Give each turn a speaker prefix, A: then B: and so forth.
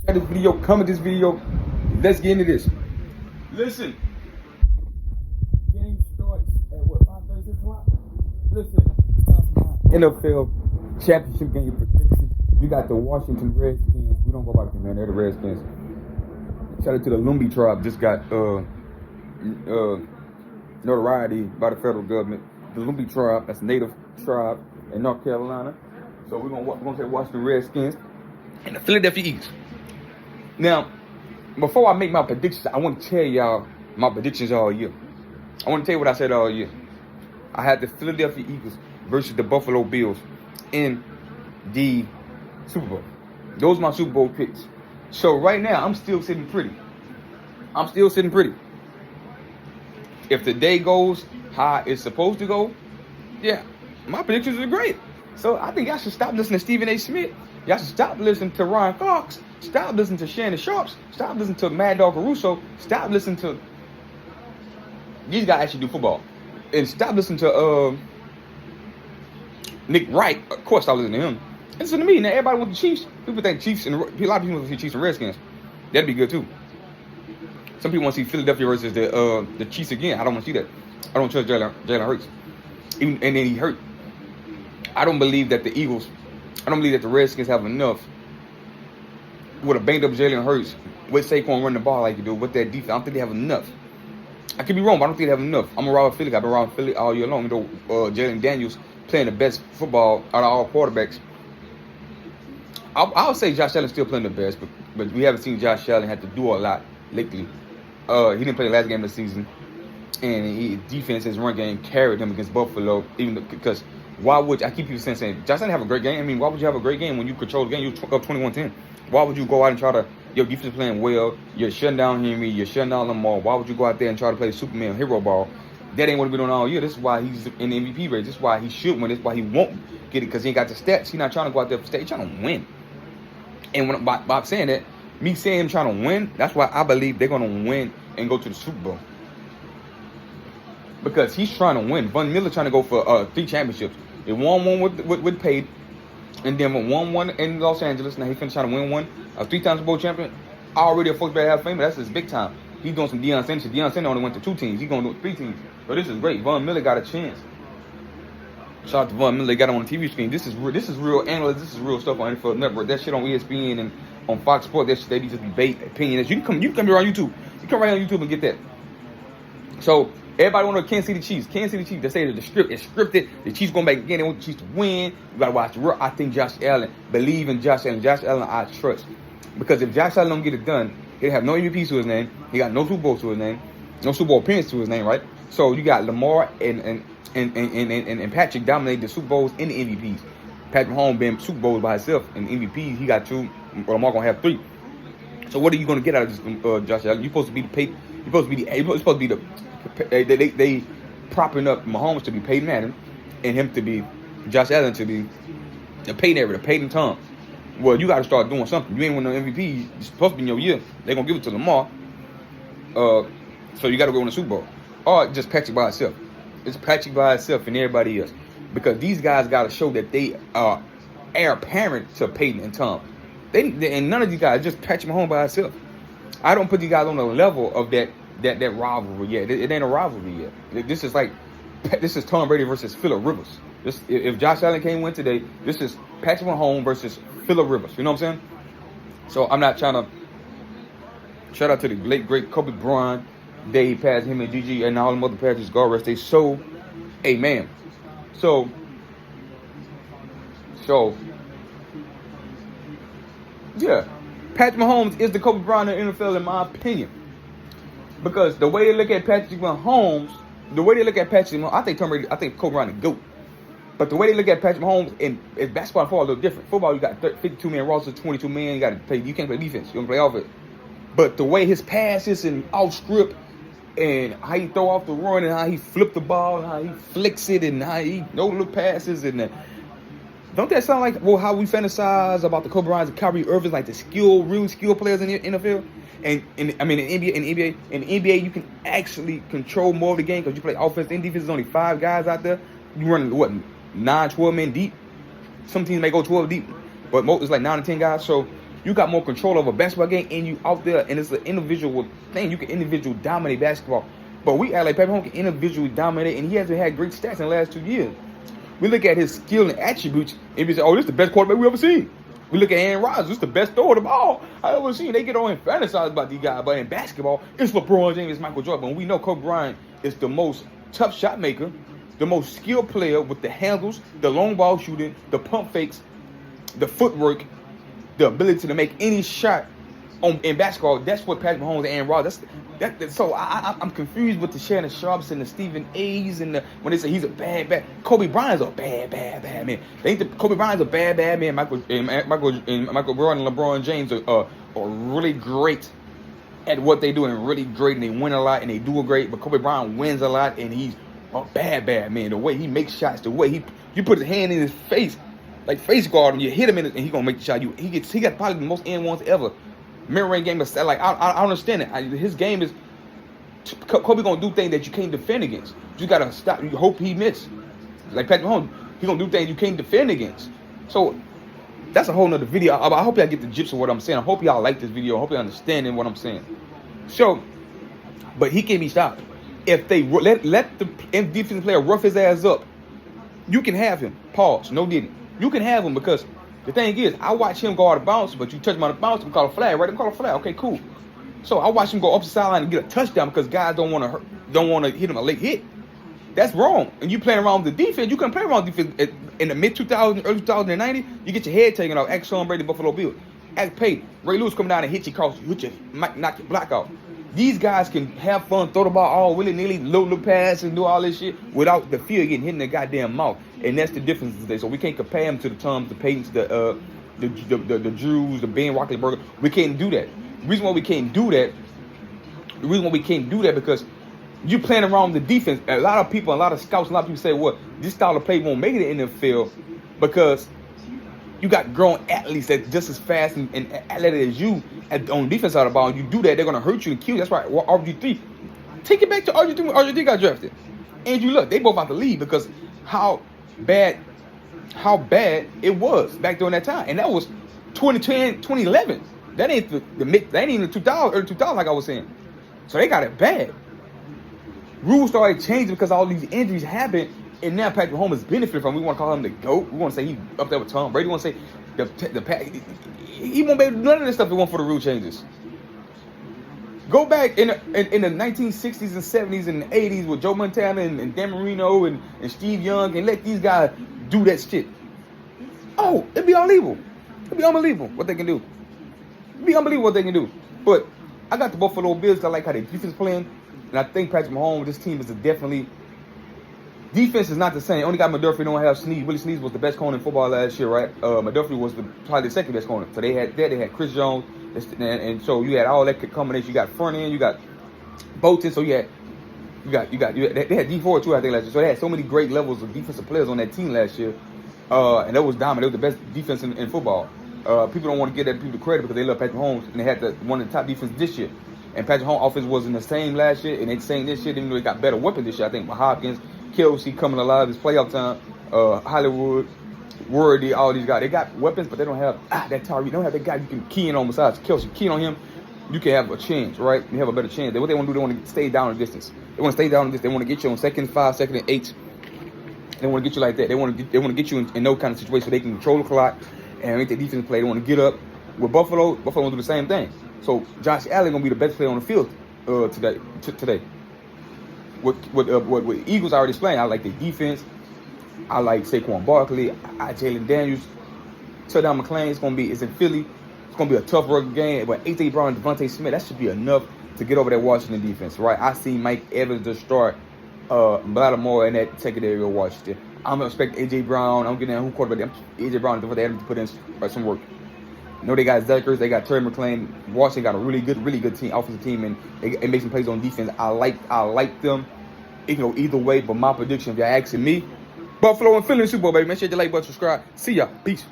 A: Share this video, comment this video. Let's get into this. Listen. Game starts at what, 5:30, 6 o'clock? Listen. NFL championship game prediction. You got the Washington Redskins. We don't go by the man, they're the Redskins. Shout out to the Lumbee tribe. Just got notoriety by the federal government. The Lumbee tribe, that's a native tribe in North Carolina. So we're gonna say Washington Redskins and the Philadelphia Eagles. Now, before I make my predictions, I want to tell y'all my predictions all year. I want to tell you what I said all year. I had the Philadelphia Eagles versus the Buffalo Bills in the Super Bowl. Those are my Super Bowl picks. So right now, I'm still sitting pretty. If the day goes how it's supposed to go, yeah, my predictions are great. So I think y'all should stop listening to Stephen A. Smith. Y'all should stop listening to Ryan Cox. Stop listening to Shannon Sharps. Stop listening to Mad Dog Caruso. Stop listening to these guys actually do football. And stop listening to Nick Wright. Of course, stop listening to him. Listen to me. Now everybody wants the Chiefs. People think Chiefs and a lot of people want to see Chiefs and Redskins. That'd be good too. Some people want to see Philadelphia versus the Chiefs again. I don't want to see that. I don't trust Jalen Hurts. And then he hurt. I don't believe that the Eagles, I don't believe that the Redskins have enough with a banged up Jalen Hurts, with Saquon running the ball like you do, with that defense. I don't think they have enough. I could be wrong, but I don't think they have enough. I'm a Robert Philly. I've been around Philly all year long. You know, Jalen Daniels playing the best football out of all quarterbacks. I'll say Josh Allen's still playing the best, but we haven't seen Josh Allen have to do a lot lately. He didn't play the last game of the season, and his defense, his run game carried him against Buffalo, even because why would I keep saying Josh Allen have a great game? I mean, why would you have a great game when you control the game? You're up 21-10. Why would you go out and try to, your defense playing well, you're shutting down Henry, you're shutting down Lamar. Why would you go out there and try to play Superman hero ball? That ain't what we've been doing all year. This is why he's in the MVP race. This is why he should win. This is why he won't get it, because he ain't got the stats. He's not trying to go out there for stats. He's trying to win. And when Bob saying that, me saying him trying to win, that's why I believe they're going to win and go to the Super Bowl. Because he's trying to win. Von Miller trying to go for 3 championships. He won one with Pate, and then won one in Los Angeles. Now he's finna try to win one. A 3-time Super Bowl champion. Already a first ballot Hall of Famer. That's his big time. He's doing some Deion Sanders. Deion Sanders only went to 2 teams. He's going to do 3 teams. So this is great. Von Miller got a chance. Shout out to Von Miller. They got him on the TV screen. This is real analysis. This is real stuff on NFL Network. That shit on ESPN and on Fox Sports. That shit, they just be bait opinions. You can come here on YouTube. You come right on YouTube and get that. So everybody want to Kansas City Chiefs. Kansas City Chiefs. They say that the script is scripted. The Chiefs going back again. They want the Chiefs to win. You got to watch the real. I think Josh Allen. Believe in Josh Allen. Josh Allen, I trust. Because if Josh Allen don't get it done, he'll have no MVP to his name. He got no Super Bowl to his name. No Super Bowl appearance to his name, right? So you got Lamar and Patrick dominate the Super Bowls and the MVPs. Patrick Mahomes been Super Bowls by himself, and MVPs he got 2. Lamar gonna have 3. So what are you gonna get out of this, Josh Allen? You're supposed to be the they propping up Mahomes to be Peyton Manning, and him to be Josh Allen to be the Peyton era, the Peyton Tom. Well, you got to start doing something. You ain't win no MVP. It's supposed to be in your year. They're gonna give it to Lamar. So you got to go in the Super Bowl, or just Patrick by itself. It's Patrick by itself and everybody else, because these guys got to show that they are heir apparent to Peyton and Tom. And none of these guys, just Patrick Mahomes by itself. I don't put these guys on the level of that rivalry yet. It ain't a rivalry yet. This is Tom Brady versus Phillip Rivers. If Josh Allen can't win today, this is Patrick Mahomes versus Phillip Rivers. You know what I'm saying? So I'm not trying to shout out to the late great Kobe Bryant. They passed him and Gigi and all them other Patriots guard rest. They so, amen. So yeah, Patrick Mahomes is the Kobe Bryant of the NFL in my opinion. Because the way they look at Patrick Mahomes, I think Kobe Bryant the GOAT. But the way they look at Patrick Mahomes in basketball and football a little different. Football, you got 52-man roster, 22 men. You can't play defense. You don't play offense. But the way his passes and off script, and how he throw off the run, and how he flip the ball, and how he flicks it, and how he no look passes, and don't that sound like how we fantasize about the Kobe Bryant and Kyrie Irving, like the real skill players in the NFL? And in the NBA, you can actually control more of the game because you play offense and defense. There's only 5 guys out there. You run 9, 12 men deep. Some teams may go 12 deep, but most is like 9 or 10 guys. So You got more control over a basketball game, and you out there, and it's an individual thing. You can individual dominate basketball. But we act like Patrick Mahomes can individually dominate, and he hasn't had great stats in the last 2 years. We look at his skill and attributes, and we say, oh, this is the best quarterback we ever seen. We look at Aaron Rodgers, this is the best thrower of the ball I ever seen. They get on and fantasize about these guys, but in basketball, it's LeBron James, it's Michael Jordan. And we know Kobe Bryant is the most tough shot maker, the most skilled player with the handles, the long ball shooting, the pump fakes, the footwork, the ability to make any shot in basketball. That's what Patrick Mahomes and Aaron Rodgers. So I'm confused with the Shannon Sharps and the Stephen A's and when they say he's a bad. Kobe Bryant's a bad man. They think Kobe Bryant's a bad man. Michael Jordan and LeBron James are really great at what they do and really great, and they win a lot and they do it great. But Kobe Bryant wins a lot and he's a bad man. The way he makes shots, the way you put his hand in his face, like face guard, and you hit him in it, and he gonna make the shot. He got probably the most N1s ever. Mid-range game is like I understand it. His game is Kobe gonna do things that you can't defend against. You gotta stop. You hope he miss. Like Patrick Mahomes, he gonna do things you can't defend against. So that's a whole nother video. I hope y'all get the gist of what I'm saying. I hope y'all like this video. I hope y'all understanding what I'm saying. So, but he can't be stopped. If they let the defensive player rough his ass up, you can have him. Pause. No didn't. You can have him because the thing is, I watch him go out of bounds, but you touch him on the bounce, I'm call a flag, right? I'm call a flag. Okay, cool. So I watch him go up the sideline and get a touchdown because guys don't want to hit him a late hit. That's wrong. And you playing around with the defense, you can play around with defense in the mid 2000s, early 2090. You get your head taken off. Ask Sean Brady, Buffalo Bills. Ask Peyton, Ray Lewis come down and hit you across, might knock your block out. These guys can have fun, throw the ball all willy-nilly, load the pass and do all this shit without the fear of getting hit in the goddamn mouth. And that's the difference today. So we can't compare them to the Toms, the Peytons, the Drews, the Ben Roethlisberger. We can't do that. The reason why we can't do that because you playing around with the defense. A lot of people, a lot of scouts, a lot of people say, well, this style of play won't make it in the NFL because you got grown athletes that just as fast and athletic as you on defense side of the ball. You do that, they're going to hurt you and kill you. That's why RG3. Take it back to RG3 when RG3 got drafted. Andrew Luck, they both out the league because how bad it was back during that time. And that was 2010, 2011. That ain't that ain't even 2000, early 2000 like I was saying. So they got it bad. Rules started changing because all these injuries happened. And now Patrick Mahomes benefited from. We want to call him the GOAT. We want to say he's up there with Tom Brady. We want to say he won't be able to do none of this stuff if it weren't for the rule changes. Go back in the 1960s and 70s and 80s with Joe Montana and Dan Marino and Steve Young and let these guys do that shit. Oh, it'd be unbelievable. It'd be unbelievable what they can do. It'd be unbelievable what they can do. But I got the Buffalo Bills. I like how their defense is playing. And I think Patrick Mahomes, this team is definitely... Defense is not the same. Only got McDuffie, don't have Snead. Willie Snead was the best corner in football last year, right? McDuffie was probably the second best corner. So they had Chris Jones, and so you had all that combination. You got front end, you got Bolton, so you had they had D4 too, I think, last year. So they had so many great levels of defensive players on that team last year, and that was dominant. It was the best defense in football. People don't want to give that people the credit because they love Patrick Mahomes, and they had one of the top defense this year. And Patrick Mahomes' offense wasn't the same last year, and they're saying this year, even though they got better weapons this year. I think Hopkins, Kelsey coming alive this playoff time, Hollywood, Worthy, all these guys. They got weapons, but they don't have that Tyreek. They don't have that guy you can key in on besides Kelsey. Key in on him, you can have a chance, right? You have a better chance. What they want to do, they want to stay down in distance. They want to stay down in distance. They want to get you on 2nd and 5, 2nd and 8. They want to get you like that. They want to get you in no kind of situation so they can control the clock and make the defense play. They want to get up. With Buffalo want to do the same thing. So Josh Allen gonna be the best player on the field today. What Eagles I already explained. I like their defense. I like Saquon Barkley. Jalen Daniels. Touchdown McClain is in Philly. It's gonna be a tough rugged game. But A.J. Brown and Devontae Smith, that should be enough to get over that Washington defense, right? I see Mike Evans to start Baltimore in that secondary of Washington. I'm gonna expect A.J. Brown. I'm getting who quarterback. A.J. Brown and Devontae Adams to put in some work. They got Zachers, they got Terry McLaurin. Washington got a really good team, offensive team, and they make some plays on defense. I like them. It can go either way, but my prediction, if y'all asking me, Buffalo and Philly in the Super Bowl, baby. Make sure you like, subscribe. See ya. Peace.